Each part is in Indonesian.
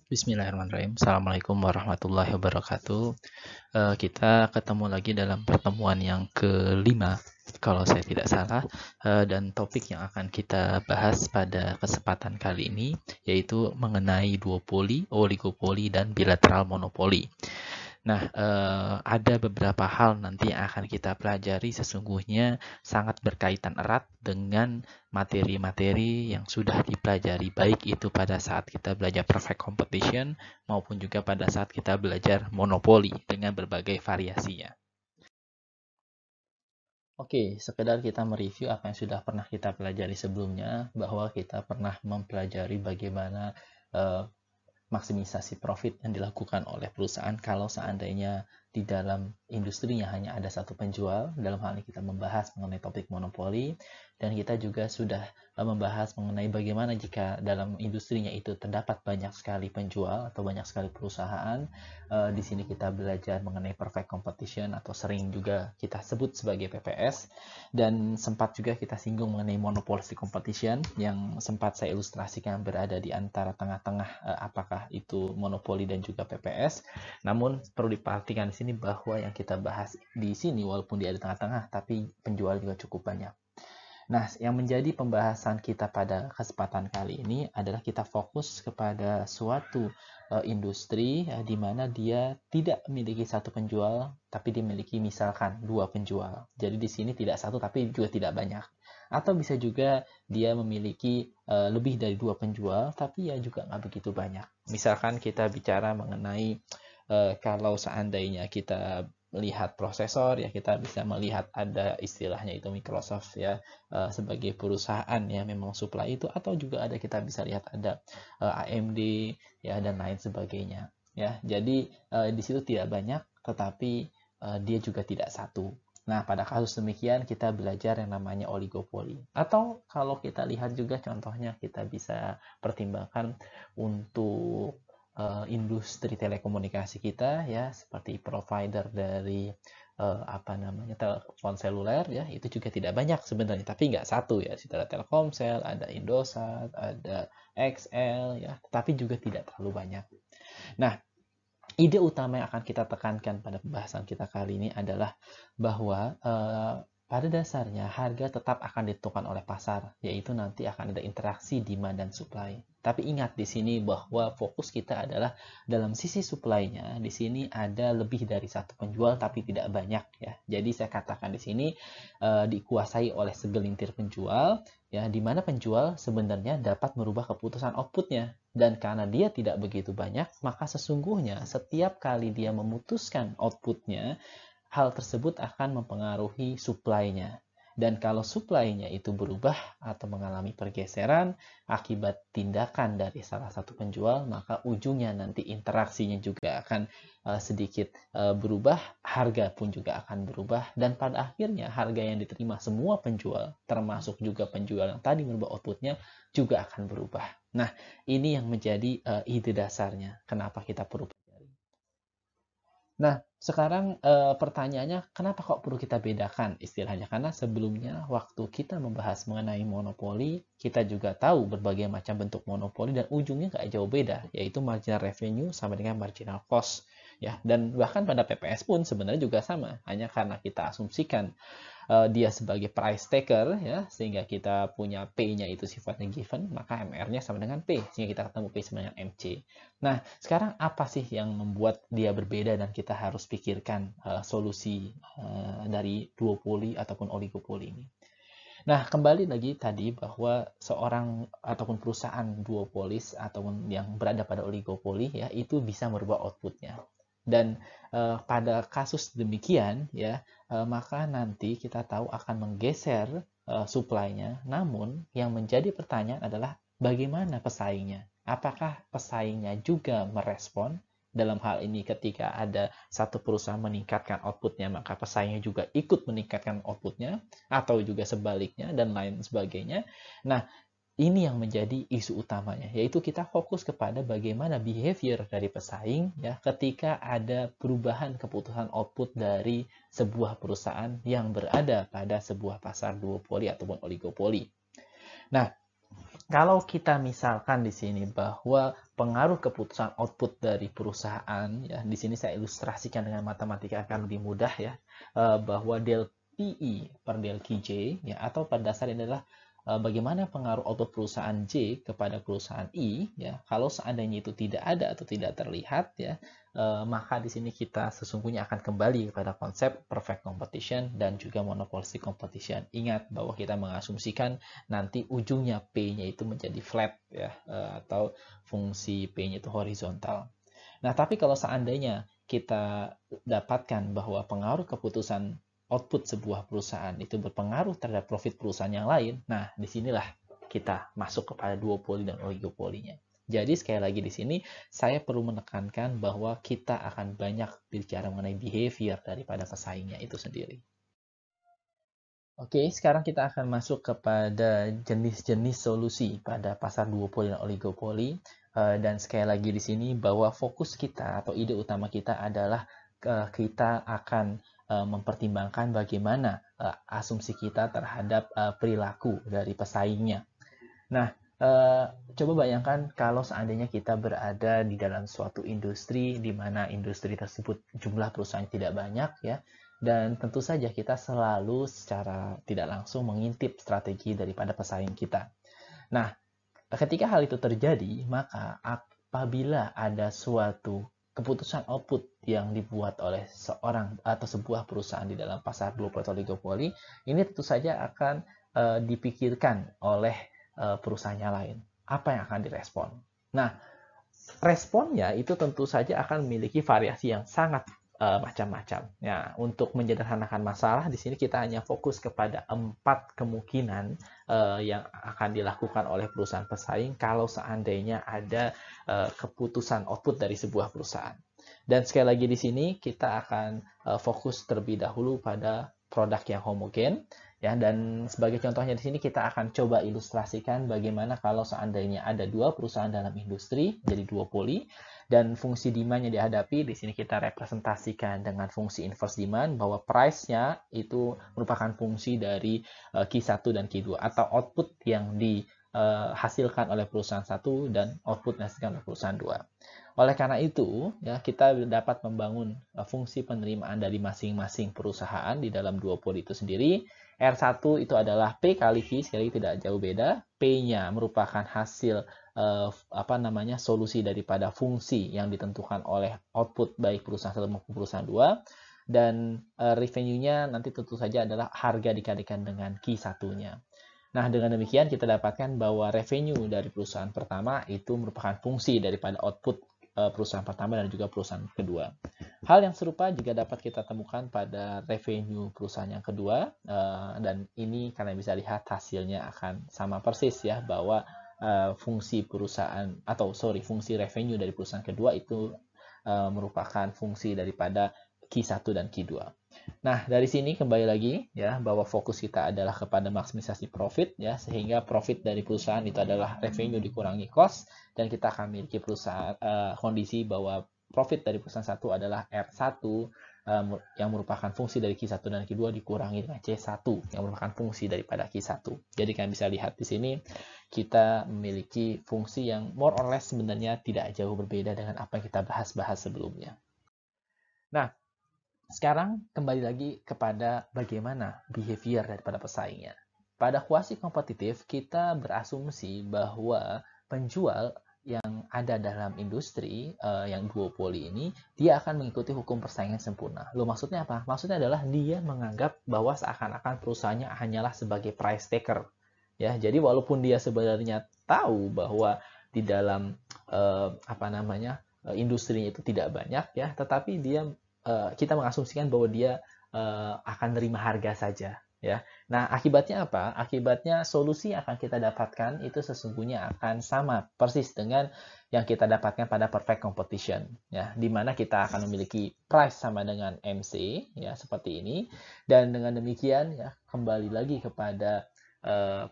Bismillahirrahmanirrahim. Assalamualaikum warahmatullahi wabarakatuh. Kita ketemu lagi dalam pertemuan yang kelima, kalau saya tidak salah. Dan topik yang akan kita bahas pada kesempatan kali ini yaitu mengenai duopoli, oligopoli, dan bilateral monopoli. Nah, ada beberapa hal nanti yang akan kita pelajari sesungguhnya sangat berkaitan erat dengan materi-materi yang sudah dipelajari, baik itu pada saat kita belajar perfect competition maupun juga pada saat kita belajar monopoli dengan berbagai variasinya. Oke, sekedar kita mereview apa yang sudah pernah kita pelajari sebelumnya, bahwa kita pernah mempelajari bagaimana eh, maksimisasi profit yang dilakukan oleh perusahaan kalau seandainya di dalam industrinya hanya ada satu penjual. Dalam hal ini kita membahas mengenai topik monopoli, dan kita juga sudah membahas mengenai bagaimana jika dalam industrinya itu terdapat banyak sekali penjual atau banyak sekali perusahaan. Di sini kita belajar mengenai perfect competition atau sering juga kita sebut sebagai PPS, dan sempat juga kita singgung mengenai monopolistic competition yang sempat saya ilustrasikan berada di antara tengah-tengah apakah itu monopoli dan juga PPS. Namun perlu diperhatikan di sini bahwa yang kita bahas di sini walaupun dia di tengah-tengah tapi penjual juga cukup banyak. Nah, yang menjadi pembahasan kita pada kesempatan kali ini adalah kita fokus kepada suatu industri di mana dia tidak memiliki satu penjual, tapi dimiliki misalkan dua penjual. Jadi di sini tidak satu, tapi juga tidak banyak. Atau bisa juga dia memiliki lebih dari dua penjual, tapi ya juga nggak begitu banyak. Misalkan kita bicara mengenai kalau seandainya kita melihat prosesor, ya kita bisa melihat ada istilahnya itu Microsoft ya, sebagai perusahaan ya memang supply itu, atau juga ada kita bisa lihat ada AMD ya dan lain sebagainya ya. Jadi di situ tidak banyak, tetapi dia juga tidak satu. Nah, pada kasus demikian kita belajar yang namanya oligopoli. Atau kalau kita lihat juga contohnya kita bisa pertimbangkan untuk industri telekomunikasi kita ya, seperti provider dari apa namanya telepon seluler ya, itu juga tidak banyak sebenarnya, tapi nggak satu ya. Ada Telkomsel, ada Indosat, ada XL ya, tapi juga tidak terlalu banyak. Nah, ide utama yang akan kita tekankan pada pembahasan kita kali ini adalah bahwa pada dasarnya harga tetap akan ditentukan oleh pasar, yaitu nanti akan ada interaksi demand dan supply. Tapi ingat di sini bahwa fokus kita adalah dalam sisi supply-nya. Di sini ada lebih dari satu penjual tapi tidak banyak ya. Jadi saya katakan di sini dikuasai oleh segelintir penjual ya, di mana penjual sebenarnya dapat merubah keputusan outputnya. Dan karena dia tidak begitu banyak, maka sesungguhnya setiap kali dia memutuskan outputnya, hal tersebut akan mempengaruhi supply-nya. Dan kalau supply-nya itu berubah atau mengalami pergeseran akibat tindakan dari salah satu penjual, maka ujungnya nanti interaksinya juga akan sedikit berubah, harga pun juga akan berubah, dan pada akhirnya harga yang diterima semua penjual, termasuk juga penjual yang tadi merubah outputnya, juga akan berubah. Nah, ini yang menjadi ide dasarnya kenapa kita perlu. Nah, sekarang pertanyaannya, kenapa kok perlu kita bedakan istilahnya? Karena sebelumnya waktu kita membahas mengenai monopoli, kita juga tahu berbagai macam bentuk monopoli dan ujungnya nggak jauh beda, yaitu marginal revenue sama dengan marginal cost. Ya, dan bahkan pada PPS pun sebenarnya juga sama, hanya karena kita asumsikan dia sebagai price taker ya, sehingga kita punya P-nya itu sifatnya given, maka MR-nya sama dengan P, sehingga kita ketemu P sama dengan MC. Nah, sekarang apa sih yang membuat dia berbeda dan kita harus pikirkan solusi dari duopoli ataupun oligopoli ini? Nah, kembali lagi tadi bahwa seorang ataupun perusahaan duopolis ataupun yang berada pada oligopoli ya, itu bisa merubah outputnya. Dan pada kasus demikian ya, maka nanti kita tahu akan menggeser supply-nya. Namun yang menjadi pertanyaan adalah bagaimana pesaingnya? Apakah pesaingnya juga merespon? Dalam hal ini ketika ada satu perusahaan meningkatkan outputnya, maka pesaingnya juga ikut meningkatkan outputnya, atau juga sebaliknya, dan lain sebagainya. Nah, ini yang menjadi isu utamanya, yaitu kita fokus kepada bagaimana behavior dari pesaing ya ketika ada perubahan keputusan output dari sebuah perusahaan yang berada pada sebuah pasar duopoli ataupun oligopoli. Nah, kalau kita misalkan di sini bahwa pengaruh keputusan output dari perusahaan, ya di sini saya ilustrasikan dengan matematika akan lebih mudah ya, bahwa del PI per del QJ ya, atau pada dasarnya adalah bagaimana pengaruh output perusahaan J kepada perusahaan I ya. Kalau seandainya itu tidak ada atau tidak terlihat ya, maka di sini kita sesungguhnya akan kembali kepada konsep perfect competition dan juga monopolistic competition. Ingat bahwa kita mengasumsikan nanti ujungnya P-nya itu menjadi flat ya, atau fungsi P-nya itu horizontal. Nah, tapi kalau seandainya kita dapatkan bahwa pengaruh keputusan output sebuah perusahaan itu berpengaruh terhadap profit perusahaan yang lain, nah disinilah kita masuk kepada duopoli dan oligopolinya. Jadi sekali lagi di sini saya perlu menekankan bahwa kita akan banyak bicara mengenai behavior daripada pesaingnya itu sendiri. Oke, sekarang kita akan masuk kepada jenis-jenis solusi pada pasar duopoli dan oligopoli. Dan sekali lagi di sini bahwa fokus kita atau ide utama kita adalah kita akan mempertimbangkan bagaimana asumsi kita terhadap perilaku dari pesaingnya. Nah, coba bayangkan kalau seandainya kita berada di dalam suatu industri di mana industri tersebut jumlah perusahaan tidak banyak ya, dan tentu saja kita selalu secara tidak langsung mengintip strategi daripada pesaing kita. Nah, ketika hal itu terjadi, maka apabila ada suatu keputusan output yang dibuat oleh seorang atau sebuah perusahaan di dalam pasar duopoli atau oligopoli, ini tentu saja akan dipikirkan oleh perusahaannya lain. Apa yang akan direspon? Nah, responnya itu tentu saja akan memiliki variasi yang sangat macam-macam. Ya, untuk menyederhanakan masalah, di sini kita hanya fokus kepada 4 kemungkinan yang akan dilakukan oleh perusahaan pesaing kalau seandainya ada keputusan output dari sebuah perusahaan. Dan sekali lagi di sini kita akan fokus terlebih dahulu pada produk yang homogen. Ya, dan sebagai contohnya di sini kita akan coba ilustrasikan bagaimana kalau seandainya ada 2 perusahaan dalam industri, jadi duopoli, dan fungsi demand yang dihadapi, di sini kita representasikan dengan fungsi inverse demand, bahwa price-nya itu merupakan fungsi dari Q1 dan Q2, atau output yang dihasilkan oleh perusahaan 1 dan output yang dihasilkan oleh perusahaan 2. Oleh karena itu, ya, kita dapat membangun fungsi penerimaan dari masing-masing perusahaan di dalam duopoli itu sendiri. R1 itu adalah P kali Q, sekali tidak jauh beda. P-nya merupakan hasil solusi daripada fungsi yang ditentukan oleh output baik perusahaan 1 maupun perusahaan 2. Dan revenue-nya nanti tentu saja adalah harga dikalikan dengan Q1-nya. Nah, dengan demikian kita dapatkan bahwa revenue dari perusahaan pertama itu merupakan fungsi daripada output perusahaan pertama dan juga perusahaan kedua. Hal yang serupa juga dapat kita temukan pada revenue perusahaan yang kedua, dan ini kalian bisa lihat hasilnya akan sama persis ya, bahwa fungsi revenue dari perusahaan kedua itu merupakan fungsi daripada Q1 dan Q2. Nah, dari sini kembali lagi ya, bahwa fokus kita adalah kepada maksimisasi profit ya, sehingga profit dari perusahaan itu adalah revenue dikurangi cost, dan kita akan memiliki perusahaan kondisi bahwa profit dari perusahaan satu adalah R1 yang merupakan fungsi dari Q1 dan Q2 dikurangi dengan C1 yang merupakan fungsi daripada Q1. Jadi kalian bisa lihat di sini kita memiliki fungsi yang more or less sebenarnya tidak jauh berbeda dengan apa yang kita bahas sebelumnya. Nah, sekarang kembali lagi kepada bagaimana behavior daripada pesaingnya. Pada kuasi kompetitif, kita berasumsi bahwa penjual yang ada dalam industri yang duopoli ini, dia akan mengikuti hukum persaingan sempurna. Loh, maksudnya apa? Maksudnya adalah dia menganggap bahwa seakan-akan perusahaannya hanyalah sebagai price taker. Ya, jadi walaupun dia sebenarnya tahu bahwa di dalam industrinya itu tidak banyak ya, tetapi kita mengasumsikan bahwa dia akan menerima harga saja ya. Nah, akibatnya apa? Akibatnya solusi yang akan kita dapatkan itu sesungguhnya akan sama persis dengan yang kita dapatkan pada perfect competition ya, di mana kita akan memiliki price sama dengan MC ya, seperti ini. Dan dengan demikian ya, kembali lagi kepada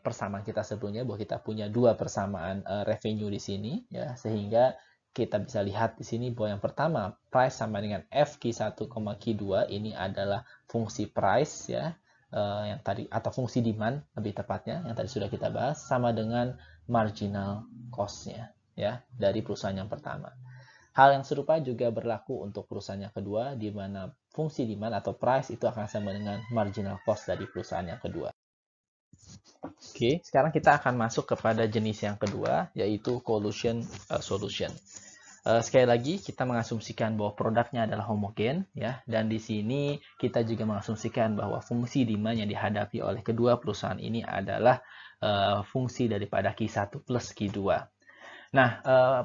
persamaan kita sebelumnya bahwa kita punya 2 persamaan revenue di sini ya, sehingga kita bisa lihat di sini bahwa yang pertama price sama dengan Q1, Q2 ini adalah fungsi price ya, yang tadi, atau fungsi demand lebih tepatnya yang tadi sudah kita bahas, sama dengan marginal cost-nya ya dari perusahaan yang pertama. Hal yang serupa juga berlaku untuk perusahaan yang kedua, di mana fungsi demand atau price itu akan sama dengan marginal cost dari perusahaan yang kedua. Oke, sekarang kita akan masuk kepada jenis yang kedua, yaitu collusion solution. Sekali lagi, kita mengasumsikan bahwa produknya adalah homogen, ya, dan di sini kita juga mengasumsikan bahwa fungsi demand yang dihadapi oleh kedua perusahaan ini adalah fungsi daripada Q1 plus Q2. Nah,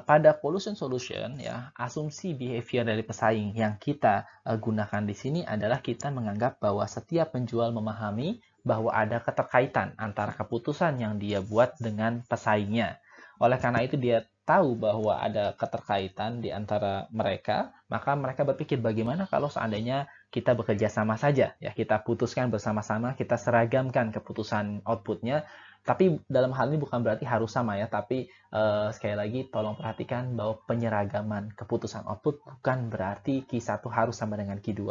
pada collusion solution, ya, asumsi behavior dari pesaing yang kita gunakan di sini adalah kita menganggap bahwa setiap penjual memahami bahwa ada keterkaitan antara keputusan yang dia buat dengan pesaingnya. Oleh karena itu, dia tahu bahwa ada keterkaitan di antara mereka, maka mereka berpikir bagaimana kalau seandainya kita bekerja sama saja, ya, kita putuskan bersama-sama, kita seragamkan keputusan outputnya. Tapi dalam hal ini bukan berarti harus sama ya, tapi sekali lagi tolong perhatikan bahwa penyeragaman keputusan output bukan berarti Q1 harus sama dengan Q2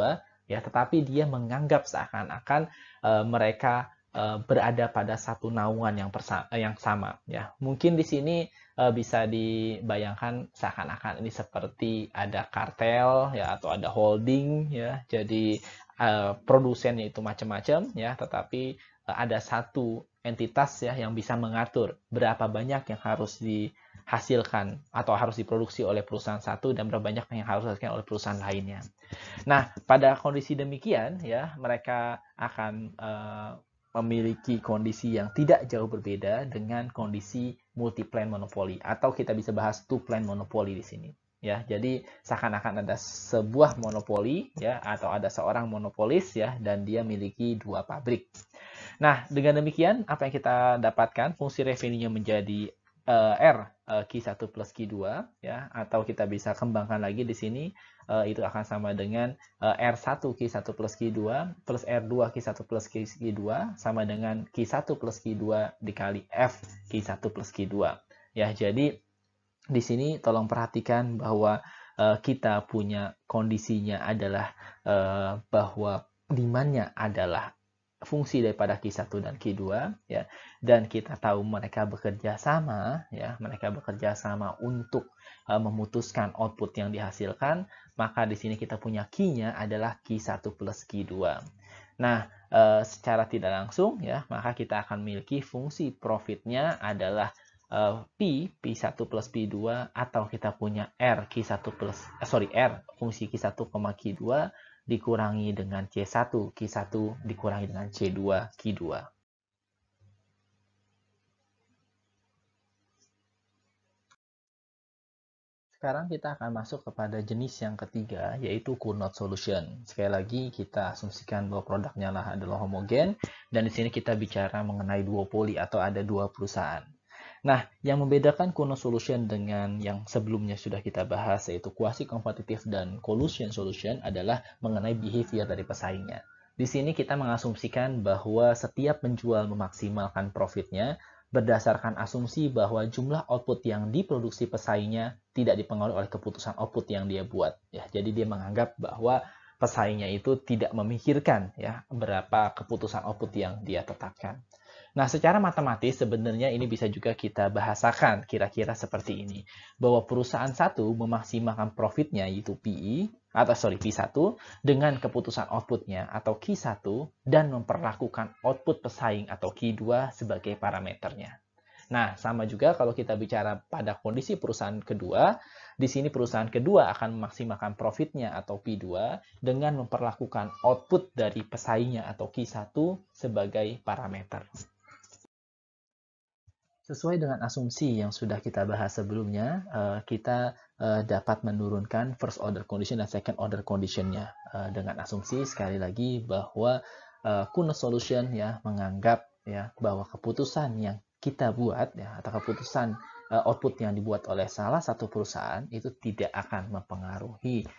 ya, tetapi dia menganggap seakan-akan mereka berada pada satu naungan yang sama ya. Mungkin di sini bisa dibayangkan seakan-akan ini seperti ada kartel ya atau ada holding ya. Jadi produsennya itu macam-macam ya, tetapi ada satu entitas ya yang bisa mengatur berapa banyak yang harus dihasilkan atau harus diproduksi oleh perusahaan satu dan berapa banyak yang harus dihasilkan oleh perusahaan lainnya. Nah, pada kondisi demikian ya mereka akan memiliki kondisi yang tidak jauh berbeda dengan kondisi multi-plan monopoli atau kita bisa bahas two-plan monopoli di sini. Ya, jadi seakan-akan ada sebuah monopoli ya atau ada seorang monopolis ya dan dia miliki dua pabrik. Nah, dengan demikian, apa yang kita dapatkan, fungsi revenue-nya menjadi R Q1 plus Q2, ya, atau kita bisa kembangkan lagi di sini, itu akan sama dengan R1 Q1 plus Q2 plus R2 Q1 plus Q2 sama dengan Q1 plus Q2 dikali F Q1 plus Q2. Ya, jadi di sini tolong perhatikan bahwa kita punya kondisinya adalah bahwa demand-nya adalah fungsi daripada Q1 dan Q2 ya, dan kita tahu mereka bekerja sama ya, mereka bekerja sama untuk memutuskan output yang dihasilkan, maka di sini kita punya Q-nya adalah Q1 plus Q2. Nah, secara tidak langsung ya, maka kita akan memiliki fungsi profitnya adalah P1 plus P2 atau kita punya R fungsi Q1, Q2 dikurangi dengan C1, Q1 dikurangi dengan C2, Q2. Sekarang kita akan masuk kepada jenis yang ketiga, yaitu Cournot solution. Sekali lagi, kita asumsikan bahwa produknya adalah homogen, dan di sini kita bicara mengenai duopoli atau ada dua perusahaan. Nah, yang membedakan Cournot solution dengan yang sebelumnya sudah kita bahas, yaitu quasi-kompetitif dan collusion solution adalah mengenai behavior dari pesaingnya. Di sini kita mengasumsikan bahwa setiap penjual memaksimalkan profitnya berdasarkan asumsi bahwa jumlah output yang diproduksi pesaingnya tidak dipengaruhi oleh keputusan output yang dia buat. Ya, jadi dia menganggap bahwa pesaingnya itu tidak memikirkan ya berapa keputusan output yang dia tetapkan. Nah, secara matematis sebenarnya ini bisa juga kita bahasakan kira-kira seperti ini. Bahwa perusahaan satu memaksimalkan profitnya yaitu P1 dengan keputusan outputnya atau Q1 dan memperlakukan output pesaing atau Q2 sebagai parameternya. Nah, sama juga kalau kita bicara pada kondisi perusahaan kedua, di sini perusahaan kedua akan memaksimalkan profitnya atau P2 dengan memperlakukan output dari pesaingnya atau Q1 sebagai parameter. Sesuai dengan asumsi yang sudah kita bahas sebelumnya, kita dapat menurunkan first order condition dan second order condition-nya dengan asumsi sekali lagi bahwa Cournot solution ya menganggap ya bahwa keputusan yang kita buat ya atau keputusan output yang dibuat oleh salah satu perusahaan itu tidak akan mempengaruhi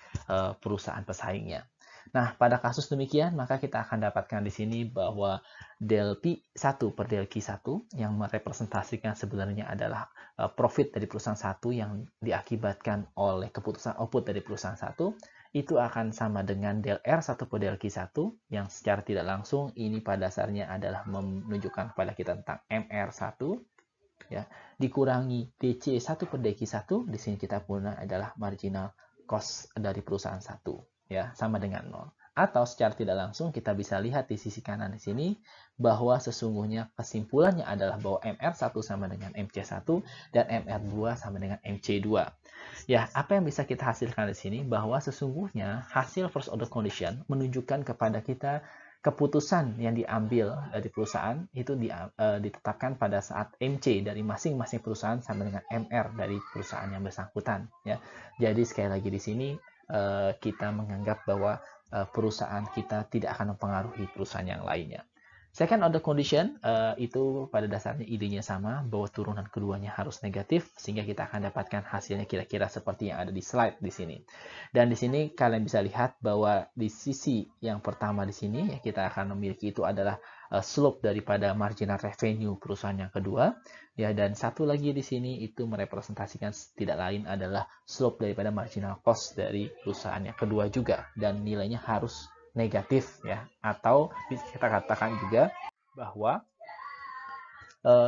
perusahaan pesaingnya. Nah, pada kasus demikian, maka kita akan dapatkan di sini bahwa del P1 per del Q1 yang merepresentasikan sebenarnya adalah profit dari perusahaan satu yang diakibatkan oleh keputusan output dari perusahaan satu, itu akan sama dengan del R1 per del Q1 yang secara tidak langsung ini pada dasarnya adalah menunjukkan kepada kita tentang MR1 ya, dikurangi DC1 per DQ1, di sini kita punya adalah marginal cost dari perusahaan satu, ya, sama dengan 0. Atau secara tidak langsung kita bisa lihat di sisi kanan di sini bahwa sesungguhnya kesimpulannya adalah bahwa MR1 sama dengan MC1 dan MR2 sama dengan MC2. Ya, apa yang bisa kita hasilkan di sini bahwa sesungguhnya hasil first order condition menunjukkan kepada kita keputusan yang diambil dari perusahaan itu ditetapkan pada saat MC dari masing-masing perusahaan sama dengan MR dari perusahaan yang bersangkutan, ya. Jadi sekali lagi di sini kita menganggap bahwa perusahaan kita tidak akan mempengaruhi perusahaan yang lainnya. Second order condition itu pada dasarnya idenya sama, bahwa turunan keduanya harus negatif sehingga kita akan dapatkan hasilnya kira-kira seperti yang ada di slide di sini. Dan di sini kalian bisa lihat bahwa di sisi yang pertama di sini ya, kita akan memiliki itu adalah slope daripada marginal revenue perusahaan yang kedua, ya, dan satu lagi di sini itu merepresentasikan tidak lain adalah slope daripada marginal cost dari perusahaan yang kedua juga, dan nilainya harus negatif, ya, atau bisa kita katakan juga bahwa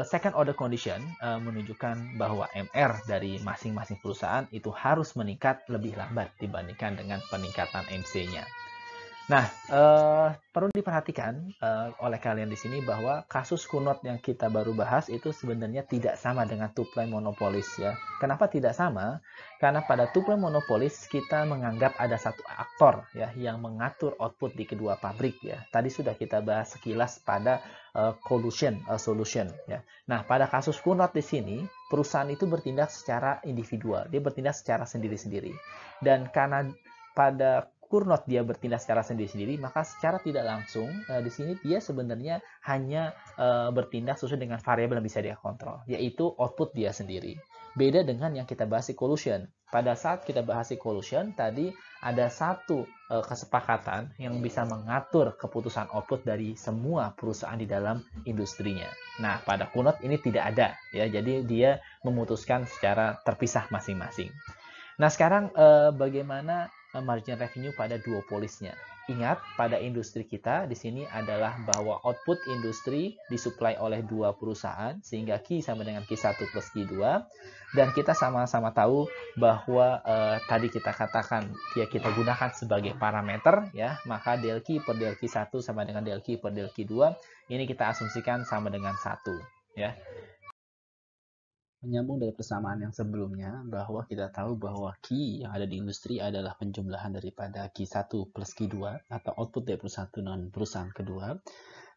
second order condition menunjukkan bahwa MR dari masing-masing perusahaan itu harus meningkat lebih lambat dibandingkan dengan peningkatan MC-nya. Nah, perlu diperhatikan oleh kalian di sini bahwa kasus Kunot yang kita baru bahas itu sebenarnya tidak sama dengan two-ply monopolis, ya. Kenapa tidak sama? Karena pada two-ply monopolis kita menganggap ada satu aktor, ya, yang mengatur output di kedua pabrik, ya. Tadi sudah kita bahas sekilas pada solution, ya. Nah, pada kasus Kunot di sini perusahaan itu bertindak secara individual, dia bertindak secara sendiri-sendiri. Dan karena pada Kunot dia bertindak secara sendiri-sendiri, maka secara tidak langsung di sini dia sebenarnya hanya bertindak sesuai dengan variabel yang bisa dia kontrol, yaitu output dia sendiri. Beda dengan yang kita bahas di collusion. Pada saat kita bahas di collusion, tadi ada satu kesepakatan yang bisa mengatur keputusan output dari semua perusahaan di dalam industrinya. Nah, pada Kunot ini tidak ada, ya. Jadi dia memutuskan secara terpisah masing-masing. Nah, sekarang bagaimana margin revenue pada duopolisnya? Ingat, pada industri kita di sini adalah bahwa output industri disuplai oleh dua perusahaan sehingga Q sama dengan Q1 plus Q2, dan kita sama-sama tahu bahwa tadi kita katakan ya kita gunakan sebagai parameter, ya, maka del Q per del Q1 sama dengan del Q per del Q2 ini kita asumsikan sama dengan 1, ya. Menyambung dari persamaan yang sebelumnya, bahwa kita tahu bahwa Q yang ada di industri adalah penjumlahan daripada Q1 plus Q2 atau output dari perusahaan dengan perusahaan kedua,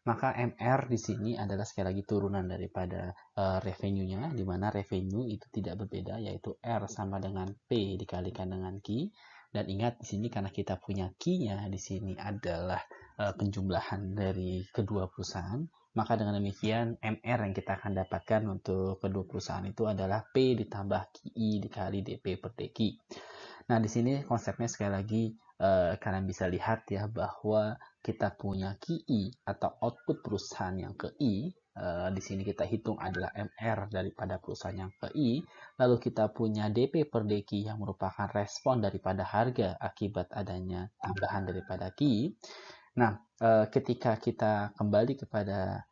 maka MR di sini adalah sekali lagi turunan daripada revenue-nya, di mana revenue itu tidak berbeda, yaitu R sama dengan P dikalikan dengan Q. Dan ingat di sini karena kita punya Q-nya di sini adalah penjumlahan dari kedua perusahaan, maka dengan demikian MR yang kita akan dapatkan untuk kedua perusahaan itu adalah P ditambah QI dikali DP per DQ. Nah, di sini konsepnya sekali lagi kalian bisa lihat ya bahwa kita punya QI atau output perusahaan yang ke I. Di sini kita hitung adalah MR daripada perusahaan yang ke I. Lalu kita punya DP per DQ yang merupakan respon daripada harga akibat adanya tambahan daripada QI. Nah, ketika kita kembali kepada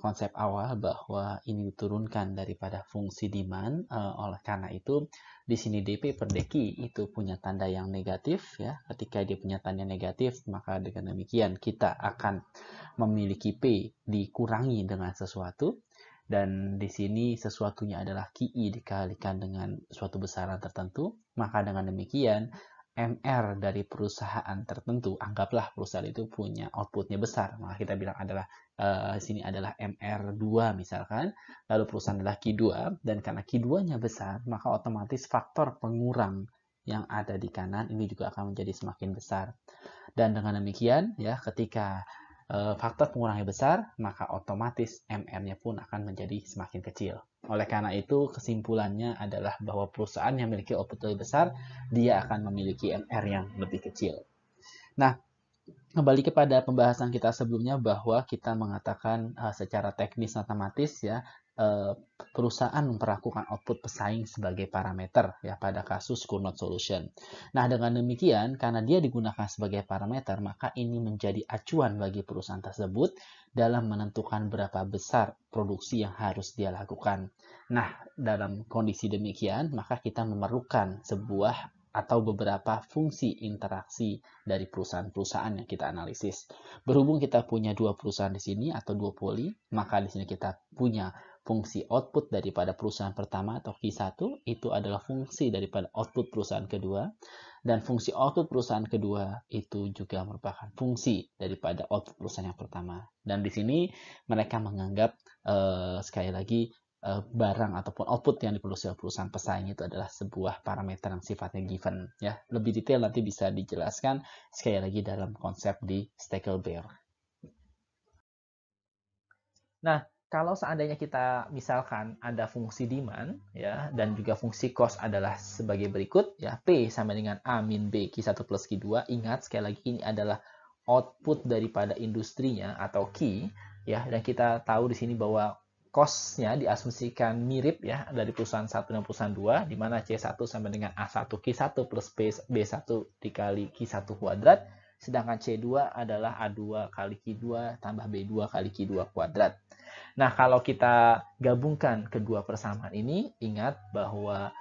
konsep awal bahwa ini diturunkan daripada fungsi demand, oleh karena itu di sini DP per DQ itu punya tanda yang negatif, ya. Ketika dia punya tanda negatif, maka dengan demikian kita akan memiliki P dikurangi dengan sesuatu, dan di sini sesuatunya adalah QI dikalikan dengan suatu besaran tertentu, maka dengan demikian MR dari perusahaan tertentu, anggaplah perusahaan itu punya outputnya besar, maka kita bilang adalah sini adalah MR2 misalkan, lalu perusahaan adalah Q2, dan karena Q2-nya besar, maka otomatis faktor pengurang yang ada di kanan ini juga akan menjadi semakin besar. Dan dengan demikian, ya, ketika faktor pengurangnya besar, maka otomatis MR-nya pun akan menjadi semakin kecil. Oleh karena itu, kesimpulannya adalah bahwa perusahaan yang memiliki output lebih besar, dia akan memiliki MR yang lebih kecil. Nah, kembali kepada pembahasan kita sebelumnya bahwa kita mengatakan secara teknis matematis, ya, perusahaan memperlakukan output pesaing sebagai parameter ya pada kasus Cournot Solution. Nah, dengan demikian karena dia digunakan sebagai parameter, maka ini menjadi acuan bagi perusahaan tersebut dalam menentukan berapa besar produksi yang harus dia lakukan. Nah, dalam kondisi demikian, maka kita memerlukan sebuah atau beberapa fungsi interaksi dari perusahaan-perusahaan yang kita analisis. Berhubung kita punya dua perusahaan di sini atau duopoli, maka di sini kita punya fungsi output daripada perusahaan pertama atau Q1 itu adalah fungsi daripada output perusahaan kedua, dan fungsi output perusahaan kedua itu juga merupakan fungsi daripada output perusahaan yang pertama. Dan di sini mereka menganggap sekali lagi barang ataupun output yang diproduksi oleh perusahaan pesaing itu adalah sebuah parameter yang sifatnya given ya. Lebih detail nanti bisa dijelaskan sekali lagi dalam konsep di Stackelberg. Nah, kalau seandainya kita misalkan ada fungsi demand ya dan juga fungsi cost adalah sebagai berikut ya, P sama dengan A min B Q1 plus Q2. Ingat sekali lagi ini adalah output daripada industrinya atau Q ya, dan kita tahu di sini bahwa cost-nya diasumsikan mirip ya dari perusahaan 1 dan perusahaan 2, di mana C1 sama dengan A1 Q1 plus B1 dikali Q1 kuadrat, sedangkan C2 adalah A2 kali Q2 tambah B2 kali Q2 kuadrat. Nah, kalau kita gabungkan kedua persamaan ini, ingat bahwa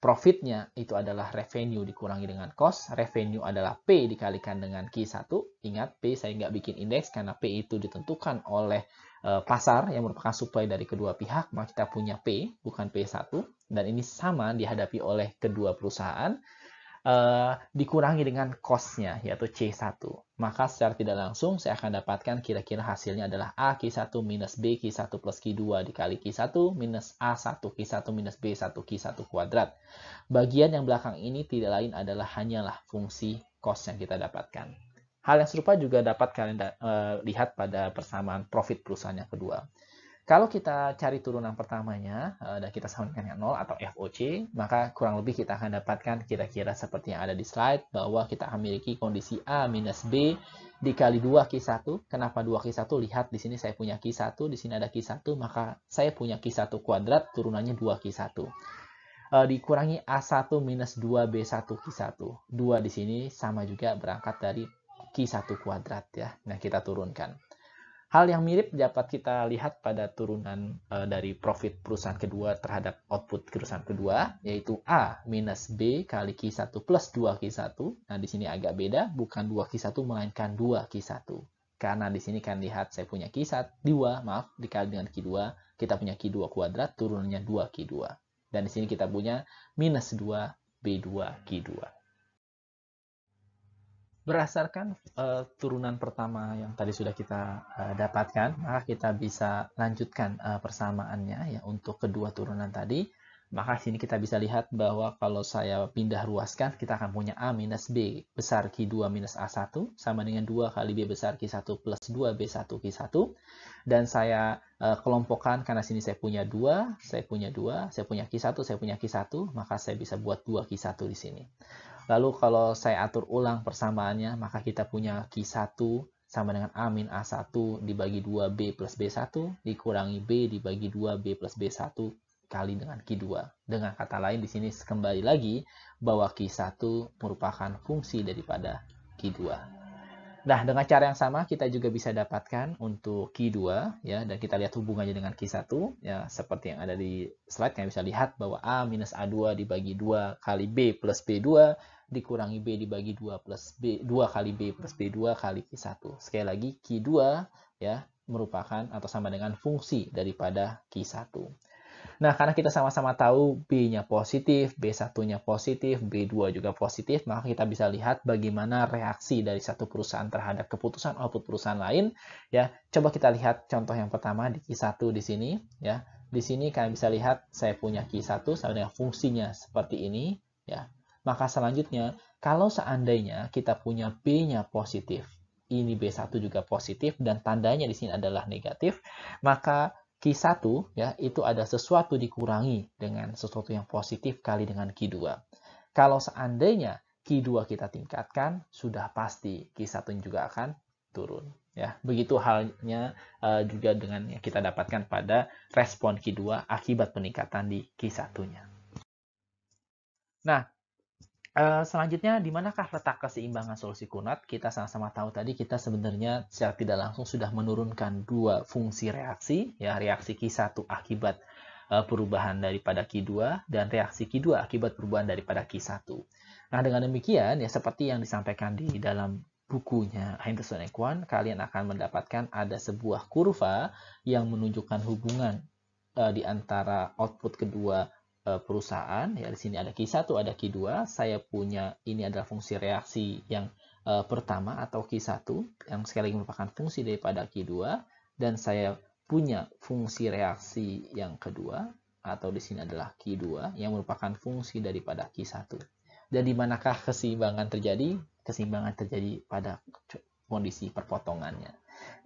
profitnya itu adalah revenue dikurangi dengan cost. Revenue adalah P dikalikan dengan Q1. Ingat, P saya nggak bikin indeks karena P itu ditentukan oleh pasar yang merupakan supply dari kedua pihak. Maka kita punya P, bukan P1. Dan ini sama dihadapi oleh kedua perusahaan. Dikurangi dengan cost-nya, yaitu C1. Maka secara tidak langsung saya akan dapatkan kira-kira hasilnya adalah A Q1 minus B Q1 plus Q2 dikali Q1 minus A1 Q1 minus B1 Q1 kuadrat. Bagian yang belakang ini tidak lain adalah hanyalah fungsi cost yang kita dapatkan. Hal yang serupa juga dapat kalian lihat pada persamaan profit perusahaan yang kedua. Kalau kita cari turunan pertamanya dan kita samakan dengan 0 atau FOC, maka kurang lebih kita akan dapatkan kira-kira seperti yang ada di slide, bahwa kita akan memiliki kondisi A minus B dikali 2Q1. Kenapa 2Q1? Lihat di sini saya punya Q1, di sini ada Q1, maka saya punya Q1 kuadrat, turunannya 2Q1. Dikurangi A1 minus 2B1 Q1. 2 di sini sama juga berangkat dari Q1 kuadrat ya. Nah, kita turunkan. Hal yang mirip dapat kita lihat pada turunan dari profit perusahaan kedua terhadap output perusahaan kedua, yaitu A minus B kali Q1 plus 2Q1. Nah, di sini agak beda, bukan 2Q1 melainkan 2Q1. Karena di sini kan lihat saya punya Q1, 2, maaf, dikali dengan Q2, kita punya Q2 kuadrat, turunannya 2Q2. Dan di sini kita punya minus 2 B2 Q2. Berdasarkan turunan pertama yang tadi sudah kita dapatkan, maka kita bisa lanjutkan persamaannya ya untuk kedua turunan tadi. Maka sini kita bisa lihat bahwa kalau saya pindah ruaskan, kita akan punya A minus B besar Q2 minus A1 sama dengan 2 kali B besar Q1 plus 2B1 Q1. Dan saya kelompokkan karena sini saya punya 2, saya punya Q1, saya punya Q1, maka saya bisa buat 2Q1 di sini. Lalu kalau saya atur ulang persamaannya, maka kita punya Q1 sama dengan A min A1 dibagi 2B plus B1 dikurangi B dibagi 2B plus B1 kali dengan Q2. Dengan kata lain di sini kembali lagi bahwa Q1 merupakan fungsi daripada Q2. Nah, dengan cara yang sama kita juga bisa dapatkan untuk Q2 ya, dan kita lihat hubungannya dengan Q1 ya, seperti yang ada di slide. Kalian bisa lihat bahwa A minus A2 dibagi 2 kali B plus B2 dikurangi B dibagi 2 plus B 2 kali B plus B2 kali Q1. Sekali lagi Q2 ya merupakan atau sama dengan fungsi daripada Q1. Nah, karena kita sama-sama tahu B-nya positif, B1-nya positif, B2 juga positif, maka kita bisa lihat bagaimana reaksi dari satu perusahaan terhadap keputusan output perusahaan lain. Ya, coba kita lihat contoh yang pertama di Q1 di sini. Ya, di sini kalian bisa lihat saya punya Q1 sama dengan fungsinya seperti ini. Ya, maka selanjutnya kalau seandainya kita punya B-nya positif, ini B1 juga positif dan tandanya di sini adalah negatif, maka Q1 ya itu ada sesuatu dikurangi dengan sesuatu yang positif kali dengan Q2. Kalau seandainya Q2 kita tingkatkan, sudah pasti Q1 juga akan turun. Ya, begitu halnya juga dengan yang kita dapatkan pada respon Q2 akibat peningkatan di Q1-nya. Nah, selanjutnya, di manakah letak keseimbangan solusi Cournot? Kita sama-sama tahu tadi kita sebenarnya secara tidak langsung sudah menurunkan dua fungsi reaksi, ya, reaksi Q1 akibat perubahan daripada Q2 dan reaksi Q2 akibat perubahan daripada Q1. Nah, dengan demikian, ya seperti yang disampaikan di dalam bukunya Henderson and Kwon, kalian akan mendapatkan ada sebuah kurva yang menunjukkan hubungan di antara output kedua perusahaan. Ya, di sini ada Q1, ada Q2. Saya punya ini adalah fungsi reaksi yang pertama atau Q1 yang sekali lagi merupakan fungsi daripada Q2, dan saya punya fungsi reaksi yang kedua atau di sini adalah Q2 yang merupakan fungsi daripada Q1. Dan di manakah keseimbangan terjadi? Keseimbangan terjadi pada kondisi perpotongannya.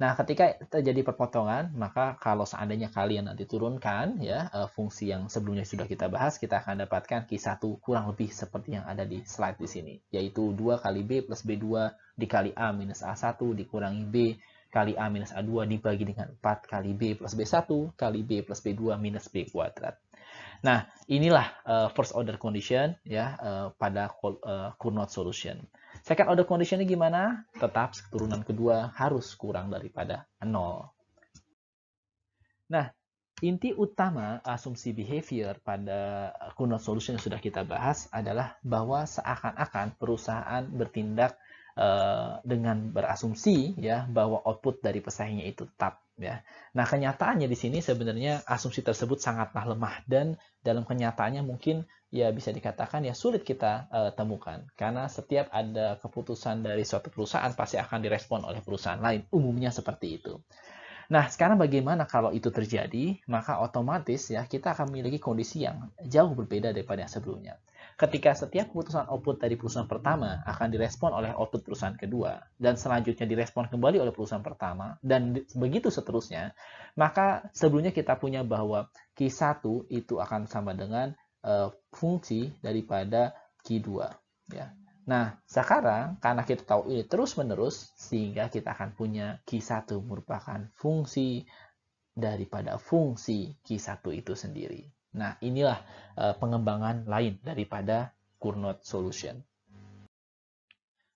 Nah, ketika terjadi perpotongan, maka kalau seandainya kalian nanti turunkan ya fungsi yang sebelumnya sudah kita bahas, kita akan dapatkan Q1 kurang lebih seperti yang ada di slide di sini, yaitu 2 kali B plus B2 dikali A minus A1 dikurangi B kali A minus A2 dibagi dengan 4 kali B plus B1 kali B plus B2 minus B kuadrat. Nah, inilah first order condition ya pada Cournot solution. Second order condition-nya gimana? Tetap turunan kedua harus kurang daripada 0. Nah, inti utama asumsi behavior pada Cournot solution yang sudah kita bahas adalah bahwa seakan-akan perusahaan bertindak dengan berasumsi ya bahwa output dari pesaingnya itu tetap ya. Nah, kenyataannya di sini sebenarnya asumsi tersebut sangatlah lemah, dan dalam kenyataannya mungkin ya bisa dikatakan ya sulit kita temukan, karena setiap ada keputusan dari suatu perusahaan pasti akan direspon oleh perusahaan lain, umumnya seperti itu. Nah, sekarang bagaimana kalau itu terjadi? Maka otomatis ya kita akan memiliki kondisi yang jauh berbeda daripada yang sebelumnya. Ketika setiap keputusan output dari perusahaan pertama akan direspon oleh output perusahaan kedua, dan selanjutnya direspon kembali oleh perusahaan pertama, dan begitu seterusnya, maka sebelumnya kita punya bahwa Q1 itu akan sama dengan fungsi daripada Q2. Ya. Nah, sekarang karena kita tahu ini terus-menerus, sehingga kita akan punya Q1 merupakan fungsi daripada fungsi Q1 itu sendiri. Nah, inilah pengembangan lain daripada Cournot solution.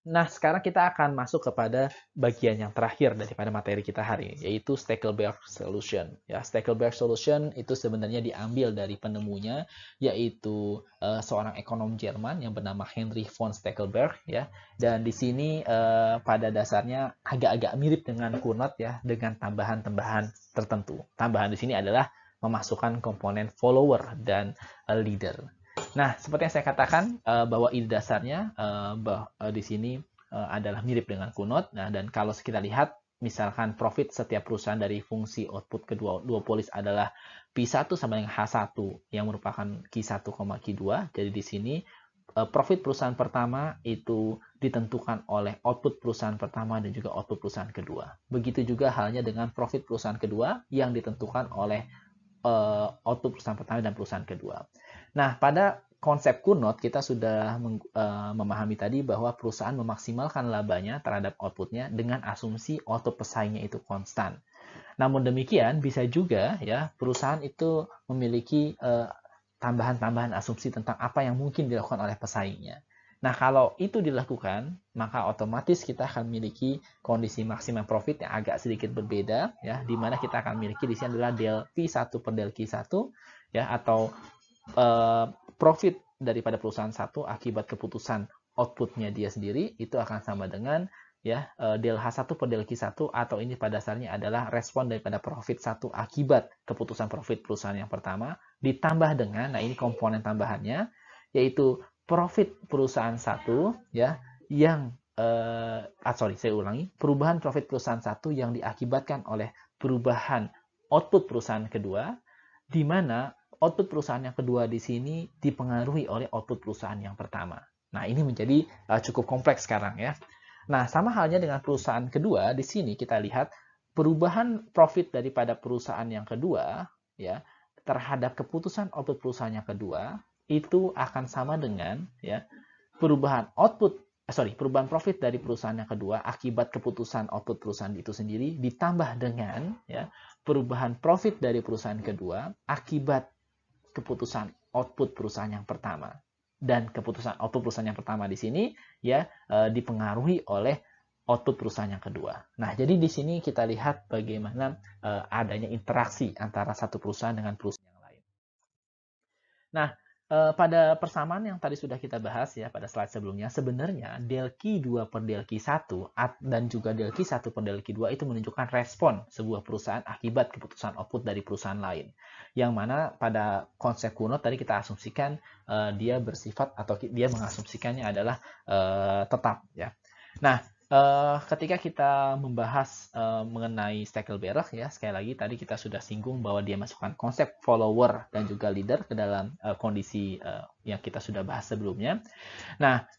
Nah, sekarang kita akan masuk kepada bagian yang terakhir daripada materi kita hari ini, yaitu Stackelberg solution. Ya, Stackelberg solution itu sebenarnya diambil dari penemunya, yaitu seorang ekonom Jerman yang bernama Henry von Stackelberg. Ya, dan di sini pada dasarnya agak-agak mirip dengan Cournot ya, dengan tambahan-tambahan tertentu. Tambahan di sini adalah memasukkan komponen follower dan leader. Nah, seperti yang saya katakan bahwa ide dasarnya di sini adalah mirip dengan Cournot. Nah, dan kalau kita lihat misalkan profit setiap perusahaan dari fungsi output kedua duopolis adalah P1 sama dengan H1 yang merupakan Q1, Q2. Jadi di sini profit perusahaan pertama itu ditentukan oleh output perusahaan pertama dan juga output perusahaan kedua. Begitu juga halnya dengan profit perusahaan kedua yang ditentukan oleh output perusahaan pertama dan perusahaan kedua. Nah, pada konsep Cournot kita sudah memahami tadi bahwa perusahaan memaksimalkan labanya terhadap outputnya dengan asumsi output pesaingnya itu konstan. Namun demikian, bisa juga ya perusahaan itu memiliki tambahan-tambahan asumsi tentang apa yang mungkin dilakukan oleh pesaingnya. Nah, kalau itu dilakukan, maka otomatis kita akan memiliki kondisi maksimum profit yang agak sedikit berbeda, ya, di mana kita akan memiliki di sini adalah del P1 per del Q1, ya, atau profit daripada perusahaan satu akibat keputusan outputnya dia sendiri itu akan sama dengan ya del H1 per del Q1, atau ini pada dasarnya adalah respon daripada profit satu akibat keputusan profit perusahaan yang pertama ditambah dengan, nah ini komponen tambahannya, yaitu profit perusahaan satu ya yang saya ulangi, perubahan profit perusahaan satu yang diakibatkan oleh perubahan output perusahaan kedua, di mana output perusahaan yang kedua di sini dipengaruhi oleh output perusahaan yang pertama. Nah, ini menjadi cukup kompleks sekarang ya. Nah, sama halnya dengan perusahaan kedua, di sini kita lihat perubahan profit daripada perusahaan yang kedua ya terhadap keputusan output perusahaan yang kedua itu akan sama dengan ya perubahan output perubahan profit dari perusahaan yang kedua akibat keputusan output perusahaan itu sendiri ditambah dengan ya perubahan profit dari perusahaan kedua akibat keputusan output perusahaan yang pertama. Dan keputusan output perusahaan yang pertama di sini ya dipengaruhi oleh output perusahaan yang kedua. Nah, jadi di sini kita lihat bagaimana adanya interaksi antara satu perusahaan dengan perusahaan yang lain. Nah, pada persamaan yang tadi sudah kita bahas ya pada slide sebelumnya, sebenarnya del Q2 per del Q1 dan juga del Q1 per del Q2 itu menunjukkan respon sebuah perusahaan akibat keputusan output dari perusahaan lain. Yang mana pada konsep kuno tadi kita asumsikan dia bersifat atau dia mengasumsikannya adalah tetap ya. Nah, ketika kita membahas mengenai Stackelberg ya, sekali lagi tadi kita sudah singgung bahwa dia masukkan konsep follower dan juga leader ke dalam kondisi yang kita sudah bahas sebelumnya. Nah,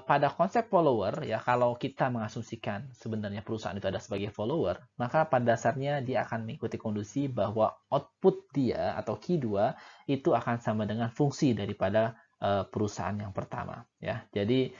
pada konsep follower ya, kalau kita mengasumsikan sebenarnya perusahaan itu ada sebagai follower, maka pada dasarnya dia akan mengikuti kondisi bahwa output dia atau Q2 itu akan sama dengan fungsi daripada perusahaan yang pertama ya. Jadi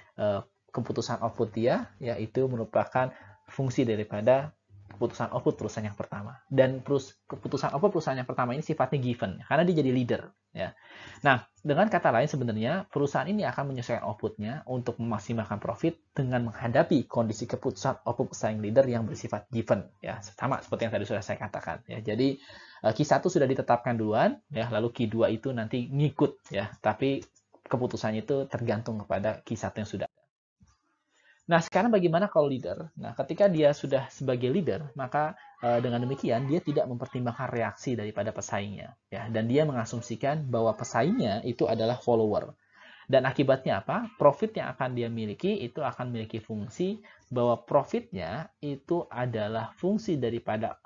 keputusan output dia yaitu merupakan fungsi daripada keputusan output perusahaan yang pertama. Dan keputusan output perusahaan yang pertama ini sifatnya given karena dia jadi leader ya. Nah, dengan kata lain sebenarnya perusahaan ini akan menyesuaikan outputnya untuk memaksimalkan profit dengan menghadapi kondisi keputusan output pesaing leader yang bersifat given ya. Sama seperti yang tadi sudah saya katakan ya. Jadi Q1 sudah ditetapkan duluan ya, lalu Q2 itu nanti ngikut ya. Tapi keputusannya itu tergantung kepada Q1 yang sudah. Nah, sekarang bagaimana kalau leader? Nah, ketika dia sudah sebagai leader, maka dengan demikian dia tidak mempertimbangkan reaksi daripada pesaingnya, ya. Dan dia mengasumsikan bahwa pesaingnya itu adalah follower. Dan akibatnya apa? Profit yang akan dia miliki itu akan memiliki fungsi bahwa profitnya itu adalah fungsi daripada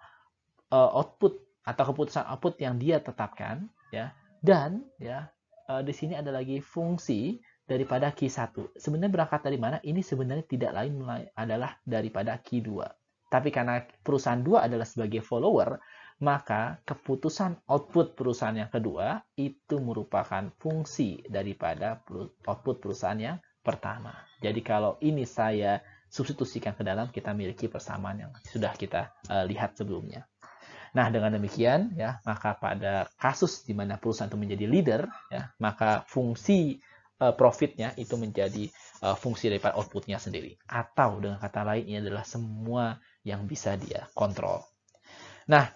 output atau keputusan output yang dia tetapkan, ya. Dan ya di sini ada lagi fungsi daripada Q1. Sebenarnya berangkat dari mana? Ini sebenarnya tidak lain adalah daripada Q2. Tapi karena perusahaan 2 adalah sebagai follower, maka keputusan output perusahaan yang kedua itu merupakan fungsi daripada output perusahaan yang pertama. Jadi kalau ini saya substitusikan ke dalam, kita miliki persamaan yang sudah kita lihat sebelumnya. Nah, dengan demikian ya, maka pada kasus di mana perusahaan itu menjadi leader ya, maka fungsi profitnya itu menjadi fungsi daripada outputnya sendiri. Atau dengan kata lain ini adalah semua yang bisa dia kontrol. Nah,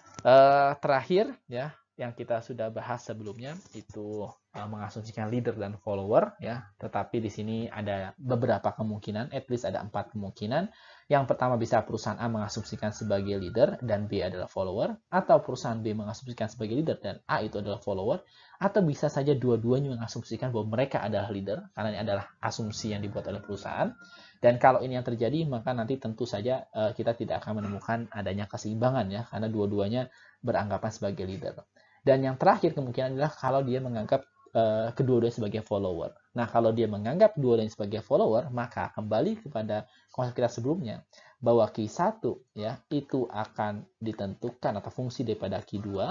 terakhir ya yang kita sudah bahas sebelumnya itu mengasumsikan leader dan follower ya. Tetapi di sini ada beberapa kemungkinan, at least ada 4 kemungkinan. Yang pertama bisa perusahaan A mengasumsikan sebagai leader dan B adalah follower, atau perusahaan B mengasumsikan sebagai leader dan A itu adalah follower, atau bisa saja dua-duanya mengasumsikan bahwa mereka adalah leader karena ini adalah asumsi yang dibuat oleh perusahaan. Dan kalau ini yang terjadi, maka nanti tentu saja kita tidak akan menemukan adanya keseimbangan ya, karena dua-duanya beranggapan sebagai leader. Dan yang terakhir kemungkinan adalah kalau dia menganggap kedua-duanya sebagai follower. Nah, kalau dia menganggap dua-duanya sebagai follower, maka kembali kepada konsep kita sebelumnya, bahwa Q1 ya, itu akan ditentukan atau fungsi daripada Q2,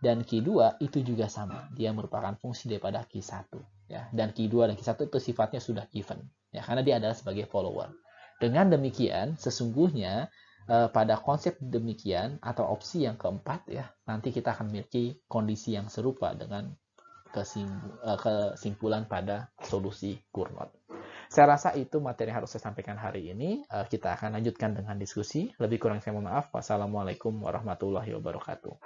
dan Q2 itu juga sama. Dia merupakan fungsi daripada Q1. Ya. Dan Q2 dan Q1 itu sifatnya sudah given. Ya, karena dia adalah sebagai follower. Dengan demikian, sesungguhnya pada konsep demikian atau opsi yang keempat ya, nanti kita akan memiliki kondisi yang serupa dengan kesimpulan pada solusi Cournot. Saya rasa itu materi yang harus saya sampaikan hari ini. Kita akan lanjutkan dengan diskusi. Lebih kurang saya mohon maaf. Wassalamualaikum warahmatullahi wabarakatuh.